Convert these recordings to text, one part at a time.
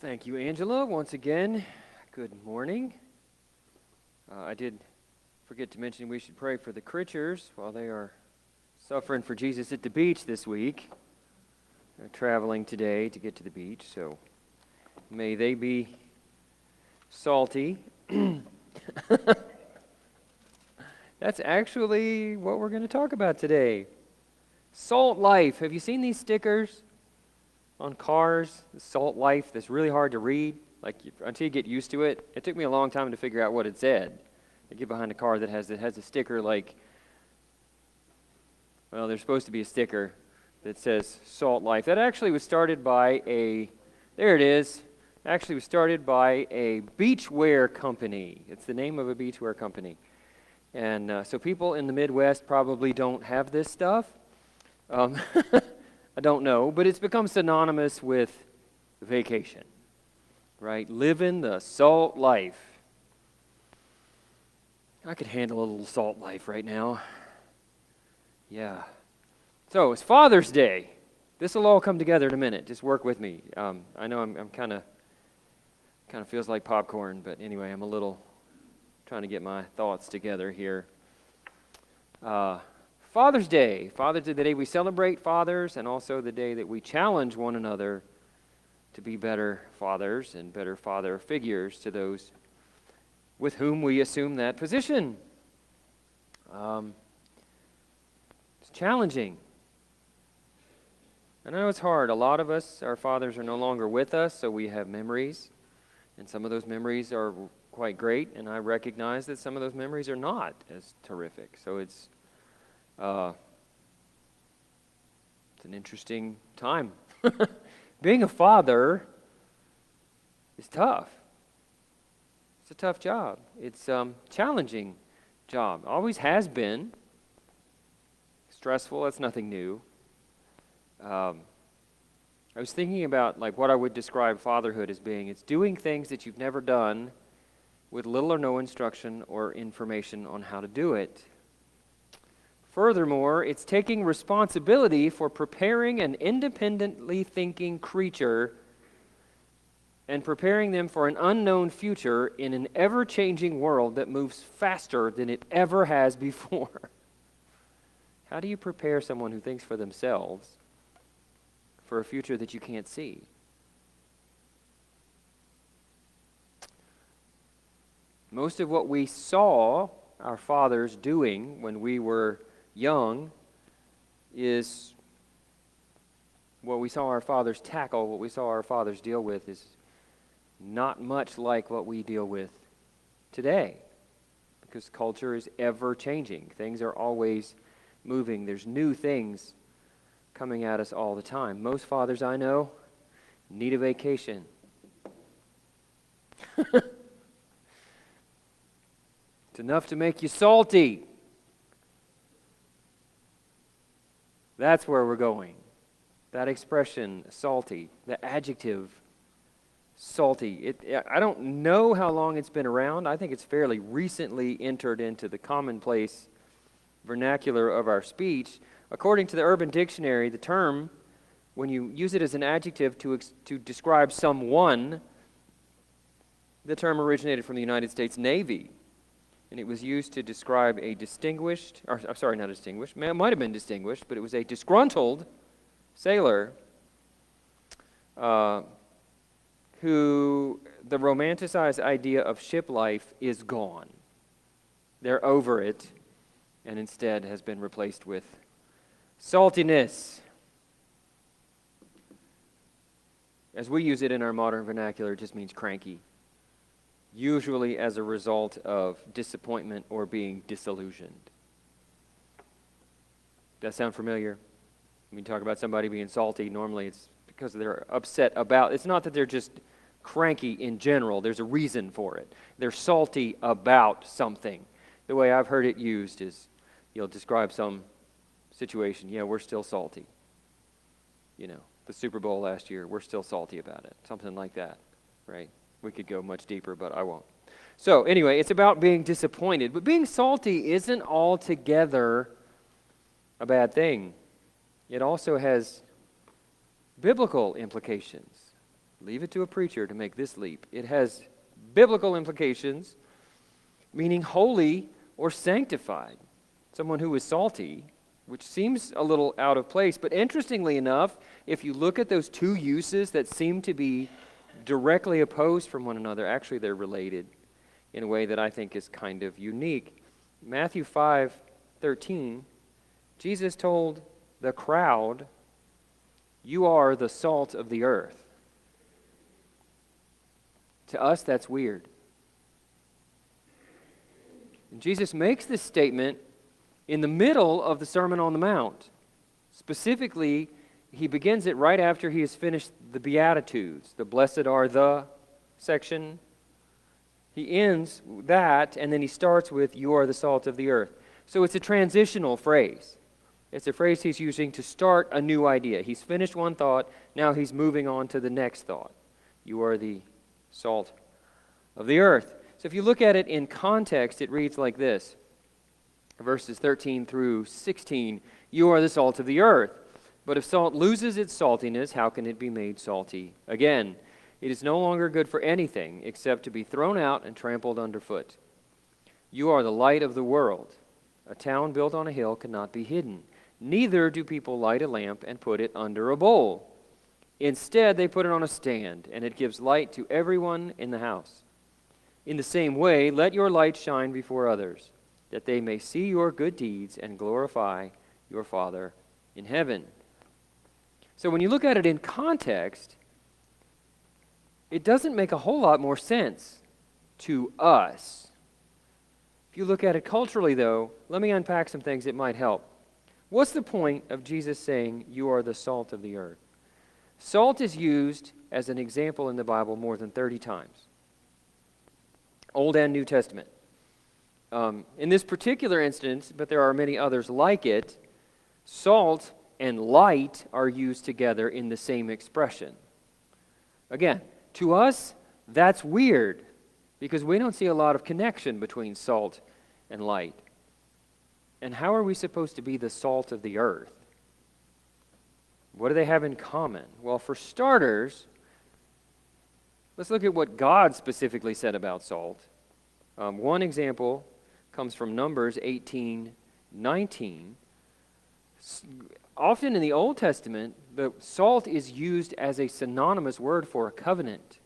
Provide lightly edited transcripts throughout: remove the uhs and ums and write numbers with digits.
Thank you, Angela. Once again, good morning. I did forget to mention we should pray for the Critchers while they are suffering for Jesus at the beach this week. They're traveling today to get to the beach, so may they be salty. That's actually what we're going to talk about today. Salt life. Have you seen these stickers on cars? Salt life, that's really hard to read. Until you get used to it. It took me a long time to figure out what it said. I get behind a car that has a sticker there's supposed to be a sticker that says Salt Life. That actually was started by there it is. Actually was started by a beachwear company. It's the name of a beachwear company. And so people in the Midwest probably don't have this stuff. I don't know, but it's become synonymous with vacation, right? Living the salt life. I could handle a little salt life right now. Yeah. So it's Father's Day. This will all come together in a minute. Just work with me. I know I'm kind of feels like popcorn, but anyway, I'm a little trying to get my thoughts together here. Father's Day. Father's Day, the day we celebrate fathers, and also the day that we challenge one another to be better fathers and better father figures to those with whom we assume that position. It's challenging. I know it's hard. A lot of us, our fathers are no longer with us, so we have memories, and some of those memories are quite great, and I recognize that some of those memories are not as terrific. So it's an interesting time. Being a father is tough. It's a tough job. It's a challenging job. Always has been. Stressful, that's nothing new. I was thinking about what I would describe fatherhood as being. It's doing things that you've never done with little or no instruction or information on how to do it. Furthermore, it's taking responsibility for preparing an independently thinking creature and preparing them for an unknown future in an ever-changing world that moves faster than it ever has before. How do you prepare someone who thinks for themselves for a future that you can't see? Most of what we saw our fathers doing when we were young is what we saw our fathers tackle, what we saw our fathers deal with is not much like what we deal with today, because culture is ever changing. Things are always moving. There's new things coming at us all the time. Most fathers I know need a vacation. It's enough to make you salty. That's where we're going. That expression, salty, the adjective, salty. I don't know how long it's been around. I think it's fairly recently entered into the commonplace vernacular of our speech. According to the Urban Dictionary, the term, when you use it as an adjective to describe someone, the term originated from the United States Navy. And it was used to describe a distinguished, or I'm sorry, not distinguished, it might have been distinguished, but it was a disgruntled sailor who the romanticized idea of ship life is gone. They're over it, and instead has been replaced with saltiness. As we use it in our modern vernacular, it just means cranky. Usually as a result of disappointment or being disillusioned. Does that sound familiar? When you talk about somebody being salty, normally it's because they're upset about, it's not that they're just cranky in general, there's a reason for it. They're salty about something. The way I've heard it used is, you'll describe some situation, yeah, we're still salty. The Super Bowl last year, we're still salty about it. Something like that, right? We could go much deeper, but I won't. So anyway, it's about being disappointed. But being salty isn't altogether a bad thing. It also has biblical implications. Leave it to a preacher to make this leap. It has biblical implications, meaning holy or sanctified. Someone who is salty, which seems a little out of place. But interestingly enough, if you look at those two uses that seem to be directly opposed from one another, actually they're related in a way that I think is kind of unique. Matthew 5:13, Jesus told the crowd, "You are the salt of the earth." To us, that's weird. And Jesus makes this statement in the middle of the Sermon on the Mount. Specifically, he begins it right after he has finished the Beatitudes, the blessed are the section. He ends that, and then he starts with, "You are the salt of the earth." So it's a transitional phrase. It's a phrase he's using to start a new idea. He's finished one thought, now he's moving on to the next thought. You are the salt of the earth. So if you look at it in context, it reads like this. Verses 13 through 16, "You are the salt of the earth. But if salt loses its saltiness, how can it be made salty again? It is no longer good for anything except to be thrown out and trampled underfoot. You are the light of the world. A town built on a hill cannot be hidden. Neither do people light a lamp and put it under a bowl. Instead, they put it on a stand, and it gives light to everyone in the house. In the same way, let your light shine before others, that they may see your good deeds and glorify your Father in heaven." So when you look at it in context, it doesn't make a whole lot more sense to us. If you look at it culturally, though, let me unpack some things that might help. What's the point of Jesus saying, "You are the salt of the earth"? Salt is used as an example in the Bible more than 30 times. Old and New Testament. In this particular instance, but there are many others like it, salt and light are used together in the same expression. Again, to us, that's weird because we don't see a lot of connection between salt and light. And how are we supposed to be the salt of the earth? What do they have in common? Well, for starters, let's look at what God specifically said about salt. One example comes from Numbers 18:19. Often in the Old Testament, the salt is used as a synonymous word for a covenant.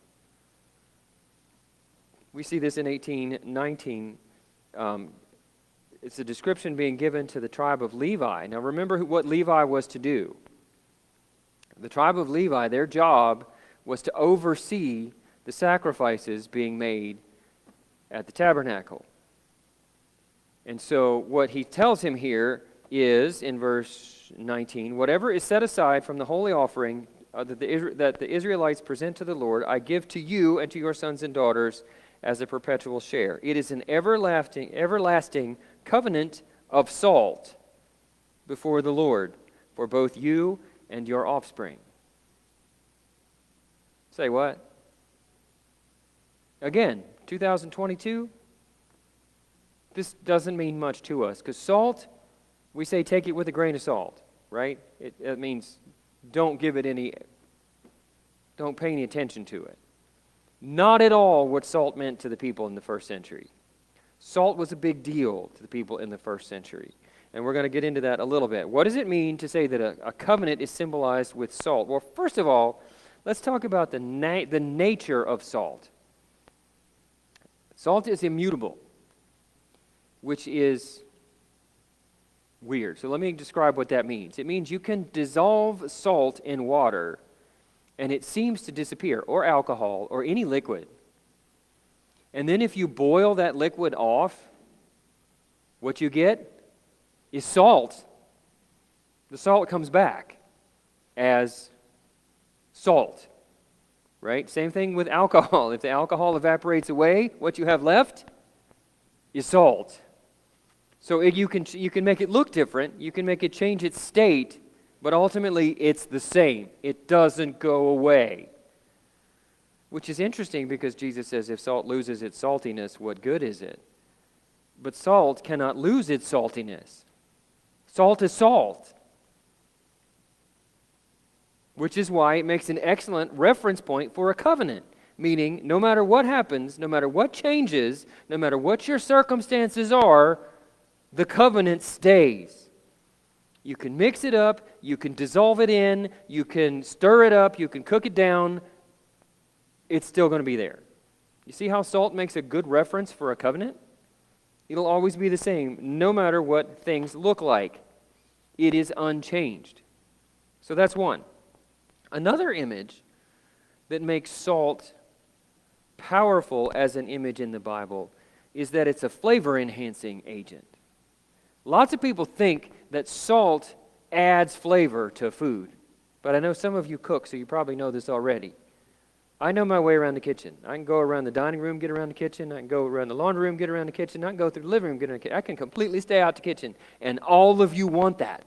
We see this in 18:19. It's a description being given to the tribe of Levi. Now remember what Levi was to do. The tribe of Levi, their job was to oversee the sacrifices being made at the tabernacle. And so what he tells him here is, in verse 19, "Whatever is set aside from the holy offering that the Israelites present to the Lord, I give to you and to your sons and daughters as a perpetual share. It is an everlasting covenant of salt before the Lord for both you and your offspring." Say what? Again, 2022, this doesn't mean much to us because salt, we say take it with a grain of salt, right? It means don't pay any attention to it. Not at all what salt meant to the people in the first century. Salt was a big deal to the people in the first century. And we're going to get into that a little bit. What does it mean to say that a covenant is symbolized with salt? Well, first of all, let's talk about the nature of salt. Salt is immutable, which is weird. So let me describe what that means. It means you can dissolve salt in water and it seems to disappear, or alcohol, or any liquid. And then if you boil that liquid off, what you get is salt. The salt comes back as salt, right? Same thing with alcohol. If the alcohol evaporates away, what you have left is salt. So you can make it look different. You can make it change its state, but ultimately it's the same. It doesn't go away. Which is interesting because Jesus says if salt loses its saltiness, what good is it? But salt cannot lose its saltiness. Salt is salt. which is why it makes an excellent reference point for a covenant. Meaning, no matter what happens, no matter what changes, no matter what your circumstances are, the covenant stays. You can mix it up, you can dissolve it in, you can stir it up, you can cook it down. It's still going to be there. You see how salt makes a good reference for a covenant? It'll always be the same, no matter what things look like. It is unchanged. So that's one. Another image that makes salt powerful as an image in the Bible is that it's a flavor-enhancing agent. Lots of people think that salt adds flavor to food, but I know some of you cook, so you probably know this already. I know my way around the kitchen. I can go around the dining room, get around the kitchen. I can go around the laundry room, get around the kitchen. I can go through the living room, get around the kitchen. I can completely stay out the kitchen, and all of you want that.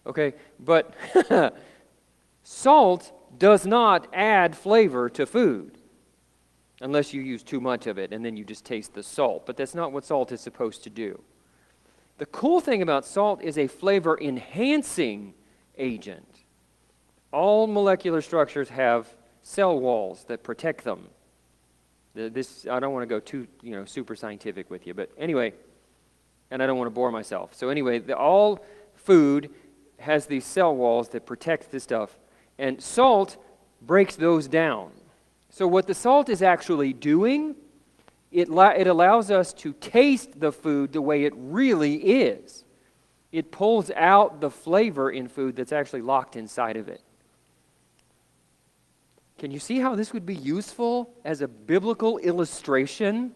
Okay, but salt does not add flavor to food unless you use too much of it, and then you just taste the salt. But that's not what salt is supposed to do. The cool thing about salt is a flavor-enhancing agent. All molecular structures have cell walls that protect them. I don't want to go too, super scientific with you, but anyway, and I don't want to bore myself. So anyway, all food has these cell walls that protect this stuff, and salt breaks those down. So what the salt is actually doing, it allows us to taste the food the way it really is. It pulls out the flavor in food that's actually locked inside of it. Can you see how this would be useful as a biblical illustration?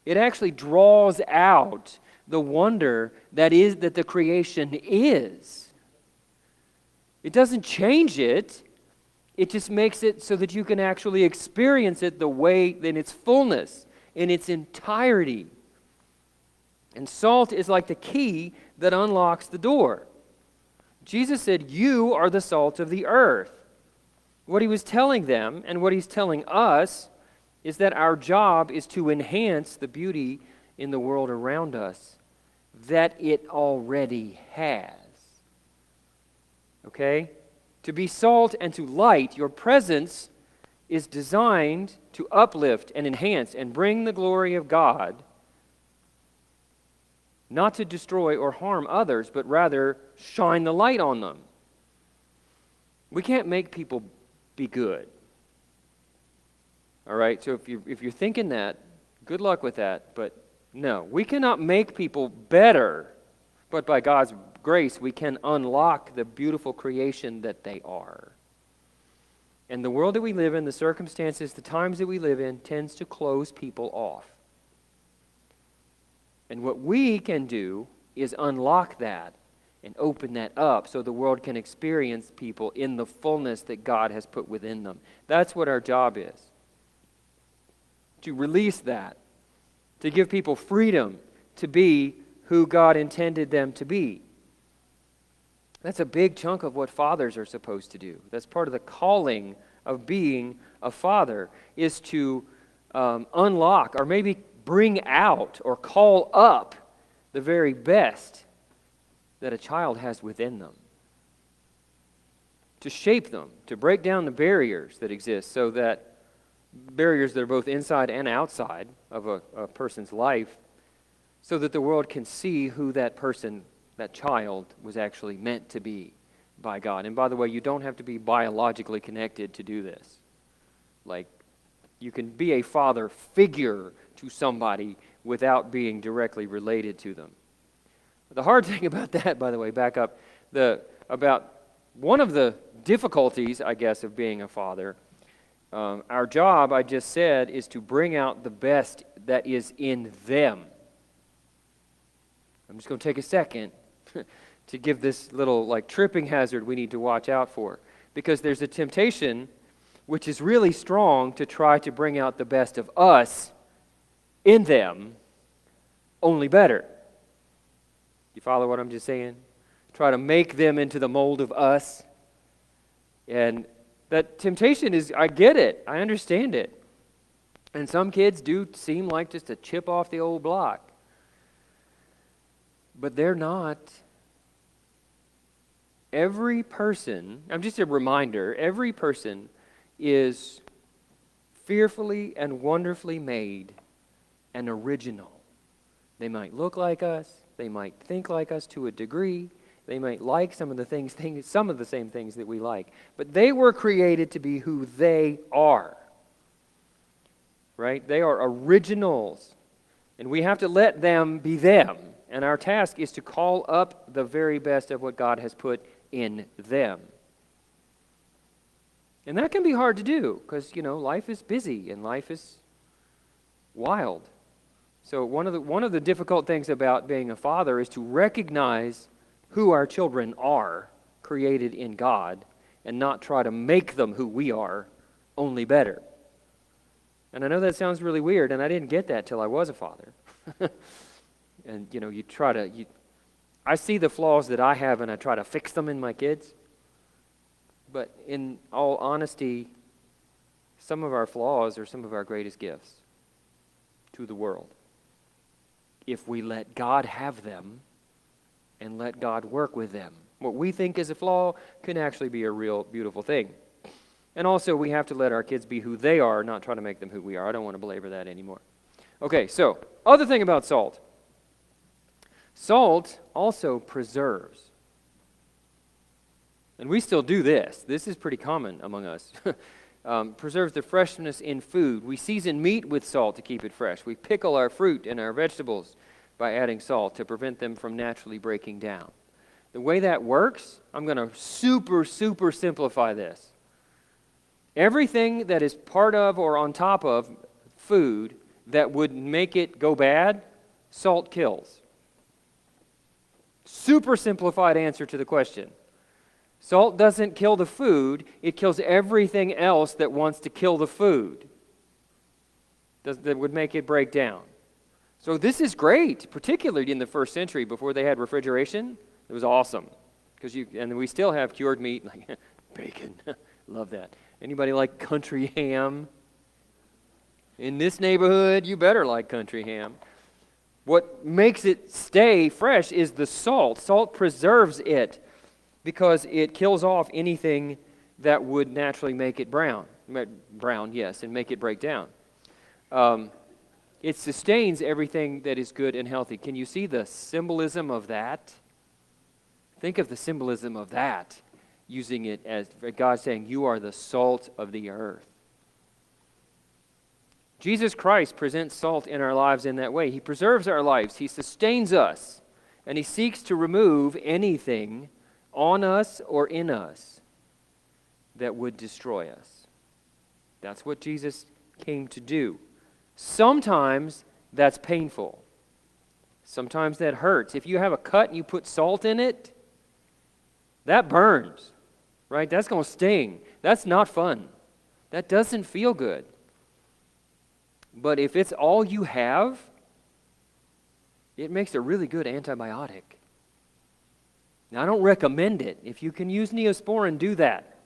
It actually draws out the wonder that the creation is. It doesn't change it. It just makes it so that you can actually experience it the way in its fullness, in its entirety. And salt is like the key that unlocks the door. Jesus said, "You are the salt of the earth." What he was telling them and what he's telling us is that our job is to enhance the beauty in the world around us that it already has. Okay? To be salt and to light, your presence is designed to uplift and enhance and bring the glory of God, not to destroy or harm others, but rather shine the light on them. We can't make people be good. All right? So if you're thinking that, good luck with that, but no, we cannot make people better, but by God's grace, we can unlock the beautiful creation that they are. And the world that we live in, the circumstances, the times that we live in, tends to close people off. And what we can do is unlock that and open that up so the world can experience people in the fullness that God has put within them. That's what our job is. To release that, to give people freedom to be who God intended them to be. That's a big chunk of what fathers are supposed to do. That's part of the calling of being a father, is to unlock or maybe bring out or call up the very best that a child has within them. To shape them, to break down the barriers that exist, so that barriers that are both inside and outside of a person's life, so that the world can see who that person, that child, was actually meant to be by God. And by the way, you don't have to be biologically connected to do this. Like, you can be a father figure to somebody without being directly related to them. The hard thing about that, by the way, back up, about one of the difficulties, I guess, of being a father, our job, I just said, is to bring out the best that is in them. I'm just going to take a second to give this little tripping hazard we need to watch out for. Because there's a temptation which is really strong to try to bring out the best of us in them, only better. You follow what I'm just saying? Try to make them into the mold of us. And that temptation is, I get it. I understand it. And some kids do seem like just a chip off the old block. But they're not. every person, I'm just a reminder, every person is fearfully and wonderfully made and original. They might look like us, they might think like us to a degree, they might like some of the same things that we like, but they were created to be who they are. Right? They are originals, and we have to let them be them. And our task is to call up the very best of what God has put in them. And that can be hard to do because, life is busy and life is wild. So one of the difficult things about being a father is to recognize who our children are, created in God, and not try to make them who we are, only better. And I know that sounds really weird, and I didn't get that till I was a father. And, I see the flaws that I have, and I try to fix them in my kids. But in all honesty, some of our flaws are some of our greatest gifts to the world. If we let God have them and let God work with them. What we think is a flaw can actually be a real beautiful thing. And also, we have to let our kids be who they are, not try to make them who we are. I don't want to belabor that anymore. Okay, so, other thing about salt. Salt also preserves. And we still do this. This is pretty common among us. Preserves the freshness in food. We season meat with salt to keep it fresh. We pickle our fruit and our vegetables by adding salt to prevent them from naturally breaking down. The way that works, I'm going to super simplify this. Everything that is part of or on top of food that would make it go bad, salt kills. Super simplified answer to the question. Salt doesn't kill the food, it kills everything else that wants to kill the food. That would make it break down. So this is great, particularly in the first century before they had refrigeration. It was awesome. And we still have cured meat, like bacon. Love that. Anybody like country ham? In this neighborhood, you better like country ham. What makes it stay fresh is the salt. Salt preserves it because it kills off anything that would naturally make it brown. Brown, yes, and make it break down. It sustains everything that is good and healthy. Can you see the symbolism of that? Think of the symbolism of that, using it as God saying, you are the salt of the earth. Jesus Christ presents salt in our lives in that way. He preserves our lives. He sustains us. And he seeks to remove anything on us or in us that would destroy us. That's what Jesus came to do. Sometimes that's painful. Sometimes that hurts. If you have a cut and you put salt in it, that burns, right? That's going to sting. That's not fun. That doesn't feel good. But if it's all you have, it makes a really good antibiotic. Now, I don't recommend it. If you can use Neosporin, do that.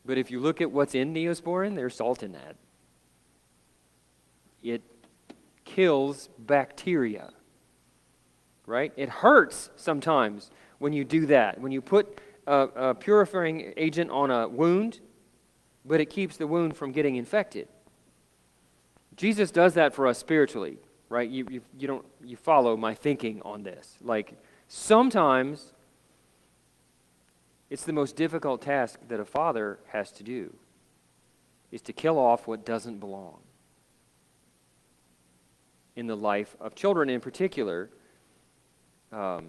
But if you look at what's in Neosporin, there's salt in that. It kills bacteria, right? It hurts sometimes when you do that. When you put a purifying agent on a wound, but it keeps the wound from getting infected. Jesus does that for us spiritually, right? You follow my thinking on this. Like, sometimes it's the most difficult task that a father has to do, is to kill off what doesn't belong in the life of children in particular. Part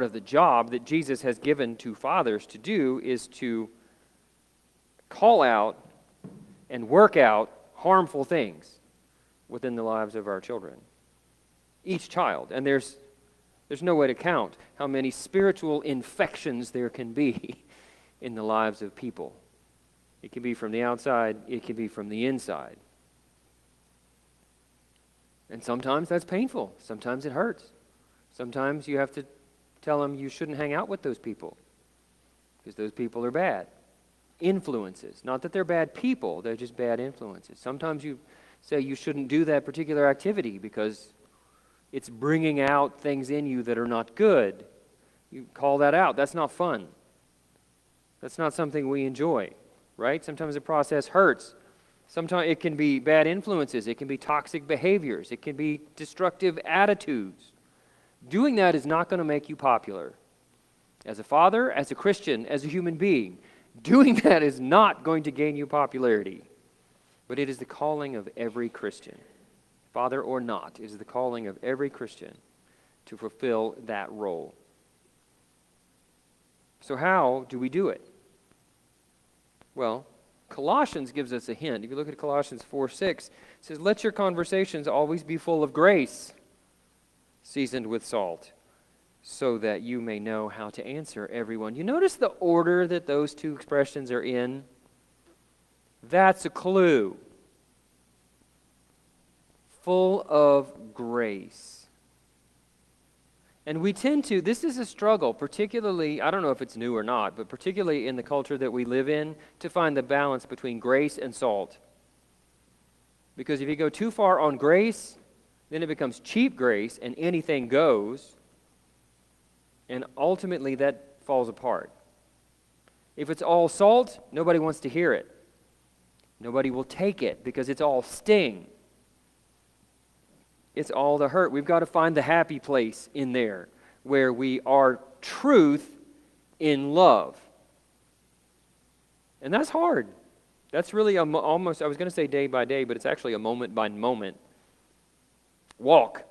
of the job that Jesus has given to fathers to do is to call out and work out harmful things within the lives of our children. Each child. And there's no way to count how many spiritual infections there can be in the lives of people. It can be from the outside, it can be from the inside. And sometimes that's painful. Sometimes it hurts. Sometimes you have to tell them you shouldn't hang out with those people because those people are bad. Influences. Not that they're bad people, they're just bad influences. Sometimes you say you shouldn't do that particular activity because it's bringing out things in you that are not good. You call that out. That's not fun. That's not something we enjoy, right? Sometimes the process hurts. Sometimes it can be bad influences. It can be toxic behaviors. It can be destructive attitudes. Doing that is not going to make you popular. As a father, as a Christian, as a human being, doing that is not going to gain you popularity. But it is the calling of every Christian. Father or not, it is the calling of every Christian to fulfill that role. So how do we do it? Well, Colossians gives us a hint. If you look at Colossians 4:6, it says, "Let your conversations always be full of grace, seasoned with salt, so that you may know how to answer everyone." You notice the order that those two expressions are in? That's a clue. Full of grace. And we tend to, this is a struggle, particularly, I don't know if it's new or not, but particularly in the culture that we live in, to find the balance between grace and salt. Because if you go too far on grace, then it becomes cheap grace and anything goes, and ultimately that falls apart. If it's all salt, nobody wants to hear it. Nobody will take it because it's all sting. It's all the hurt. We've got to find the happy place in there where we are truth in love. And that's hard. That's really almost, I was going to say day by day, but it's actually a moment by moment walk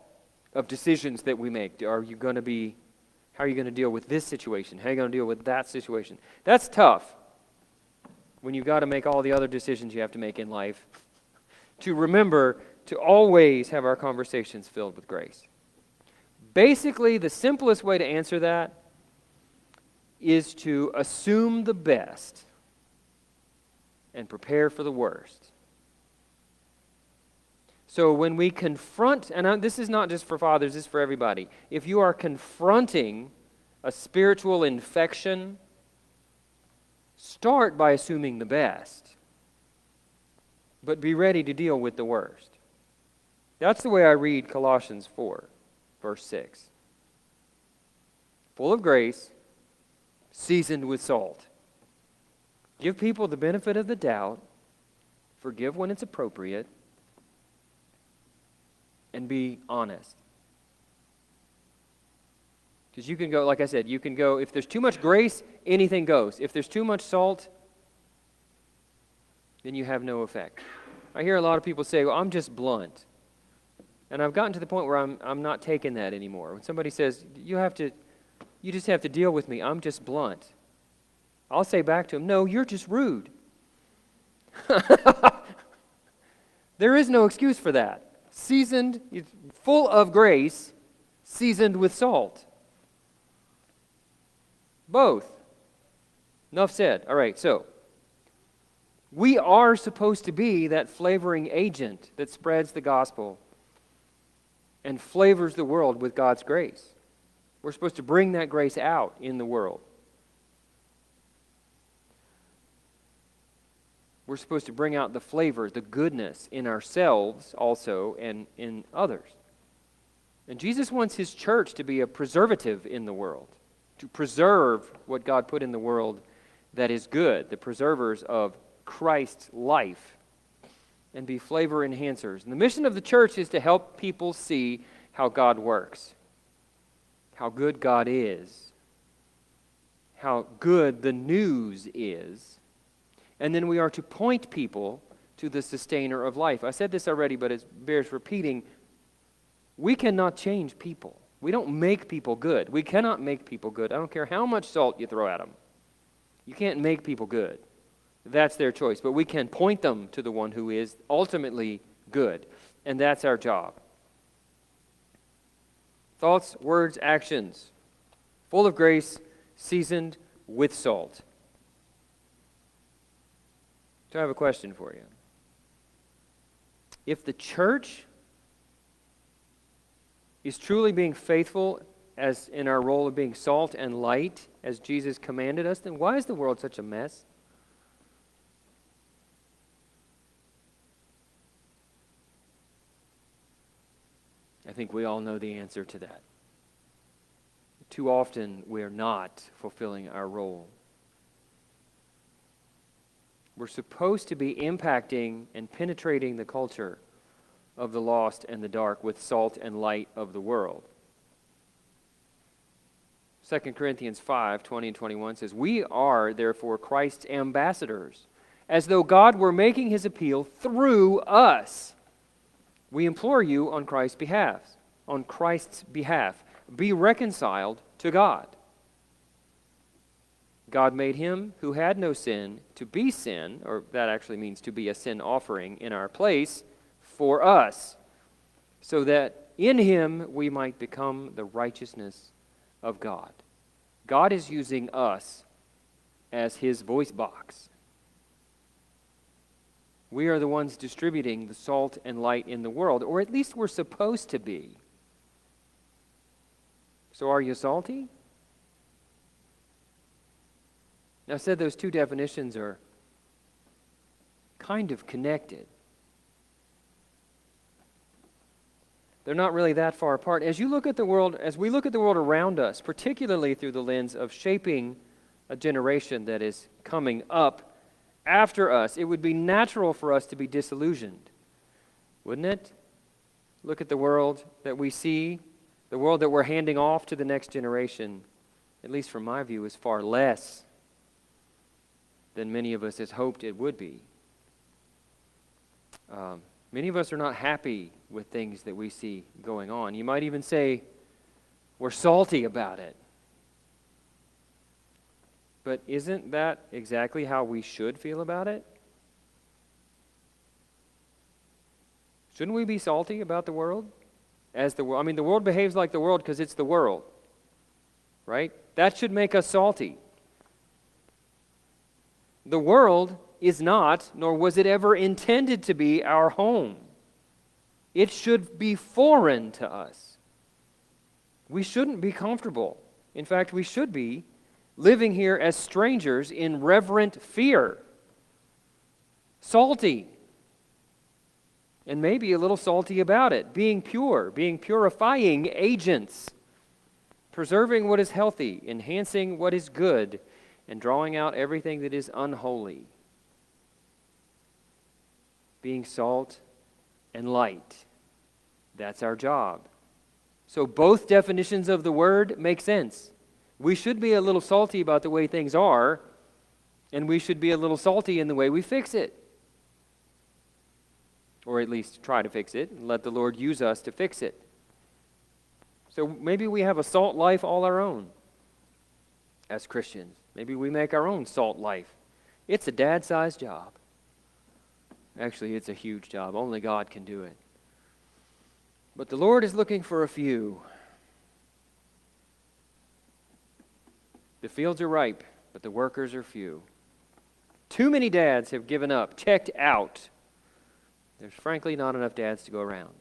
of decisions that we make. How are you going to deal with this situation? How are you going to deal with that situation? That's tough when you've got to make all the other decisions you have to make in life. To remember to always have our conversations filled with grace. Basically, the simplest way to answer that is to assume the best and prepare for the worst. So when we confront, and this is not just for fathers, this is for everybody. If you are confronting a spiritual infection, start by assuming the best, but be ready to deal with the worst. That's the way I read Colossians 4, verse 6. Full of grace, seasoned with salt. Give people the benefit of the doubt, forgive when it's appropriate, and be honest. Because you can go, like I said, you can go, if there's too much grace, anything goes. If there's too much salt, then you have no effect. I hear a lot of people say, well, I'm just blunt. And I've gotten to the point where I'm not taking that anymore. When somebody says, you just have to deal with me, I'm just blunt. I'll say back to them, no, you're just rude. There is no excuse for that. Seasoned, full of grace, seasoned with salt. Both. Enough said. All right, so we are supposed to be that flavoring agent that spreads the gospel and flavors the world with God's grace. We're supposed to bring that grace out in the world. We're supposed to bring out the flavor, the goodness in ourselves also and in others. And Jesus wants his church to be a preservative in the world, to preserve what God put in the world that is good, the preservers of Christ's life, and be flavor enhancers. And the mission of the church is to help people see how God works, how good God is, how good the news is, and then we are to point people to the sustainer of life. I said this already, but it bears repeating. We cannot change people. We don't make people good. We cannot make people good. I don't care how much salt you throw at them. You can't make people good. That's their choice. But we can point them to the one who is ultimately good. And that's our job. Thoughts, words, actions. Full of grace, seasoned with salt. So I have a question for you. If the church is truly being faithful as in our role of being salt and light as Jesus commanded us, then why is the world such a mess? I think we all know the answer to that. too often we are not fulfilling our role. We're supposed to be impacting and penetrating the culture of the lost and the dark with salt and light of the world. 2 Corinthians 5:20 and 21 says, "We are therefore Christ's ambassadors, as though God were making his appeal through us. We implore you on Christ's behalf, be reconciled to God. God made him who had no sin to be sin," or that actually means to be a sin offering in our place, "for us, so that in him we might become the righteousness of God." God is using us as his voice box. We are the ones distributing the salt and light in the world, or at least we're supposed to be. So are you salty? Now, I said those two definitions are kind of connected. They're not really that far apart. As we look at the world around us, particularly through the lens of shaping a generation that is coming up after us, it would be natural for us to be disillusioned, wouldn't it? Look at the world that we see, the world that we're handing off to the next generation, at least from my view, is far less than many of us has hoped it would be. Many of us are not happy with things that we see going on. You might even say we're salty about it. But isn't that exactly how we should feel about it? Shouldn't we be salty about the world? The world behaves like the world because it's the world, right? That should make us salty. The world is not, nor was it ever intended to be, our home. It should be foreign to us. We shouldn't be comfortable. In fact, we should be living here as strangers in reverent fear. Salty. And maybe a little salty about it. Being pure, being purifying agents. Preserving what is healthy, enhancing what is good, and drawing out everything that is unholy. Being salt and light. That's our job. So both definitions of the word make sense. We should be a little salty about the way things are, and we should be a little salty in the way we fix it. Or at least try to fix it, and let the Lord use us to fix it. So maybe we have a salt life all our own as Christians. Maybe we make our own salt life. It's a dad-sized job. Actually, it's a huge job. Only God can do it. But the Lord is looking for a few. The fields are ripe, but the workers are few. Too many dads have given up, checked out. There's frankly not enough dads to go around.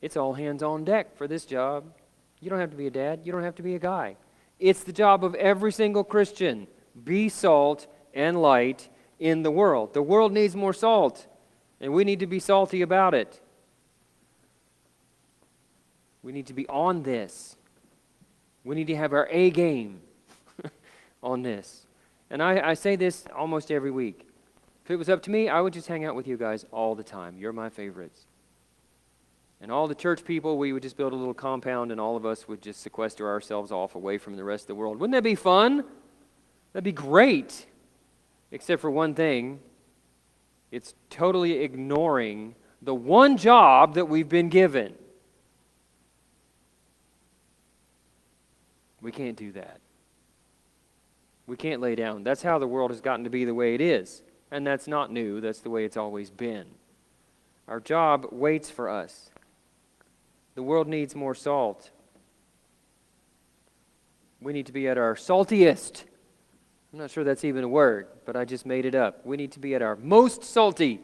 It's all hands on deck for this job. You don't have to be a dad. You don't have to be a guy. It's the job of every single Christian. Be salt and light in the world. The world needs more salt, and we need to be salty about it. We need to be on this. We need to have our A game on this. And I say this almost every week. If it was up to me, I would just hang out with you guys all the time. You're my favorites. And all the church people, we would just build a little compound, and all of us would just sequester ourselves off away from the rest of the world. Wouldn't that be fun? That'd be great. Except for one thing. It's totally ignoring the one job that we've been given. We can't do that. We can't lay down. That's how the world has gotten to be the way it is. And that's not new. That's the way it's always been. Our job waits for us. The world needs more salt. We need to be at our saltiest. I'm not sure that's even a word, but I just made it up. We need to be at our most salty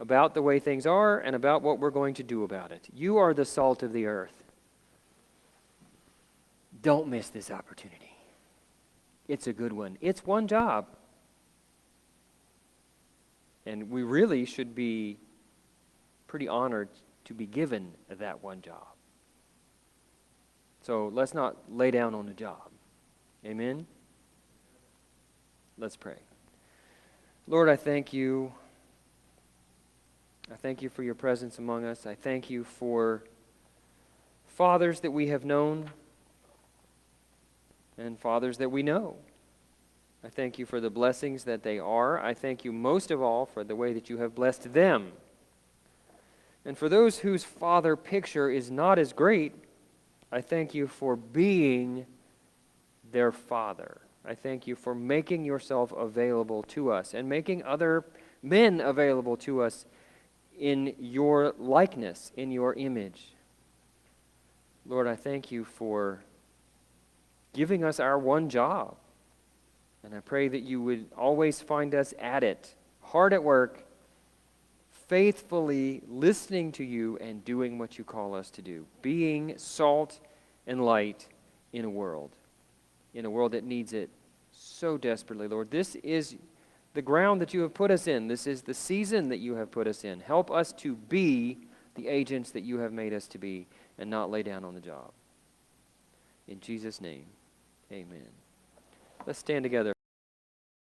about the way things are and about what we're going to do about it. You are the salt of the earth. Don't miss this opportunity. It's a good one. It's one job. And we really should be pretty honored to be given that one job. So let's not lay down on the job. Amen? Let's pray. Lord, I thank you. I thank you for your presence among us. I thank you for fathers that we have known and fathers that we know. I thank you for the blessings that they are. I thank you most of all for the way that you have blessed them. And for those whose father picture is not as great, I thank you for being their father. I thank you for making yourself available to us and making other men available to us in your likeness, in your image. Lord, I thank you for giving us our one job. And I pray that you would always find us at it, hard at work, faithfully listening to you and doing what you call us to do, being salt and light in a world that needs it so desperately, Lord. This is the ground that you have put us in. This is the season that you have put us in. Help us to be the agents that you have made us to be and not lay down on the job. In Jesus' name, amen. Let's stand together.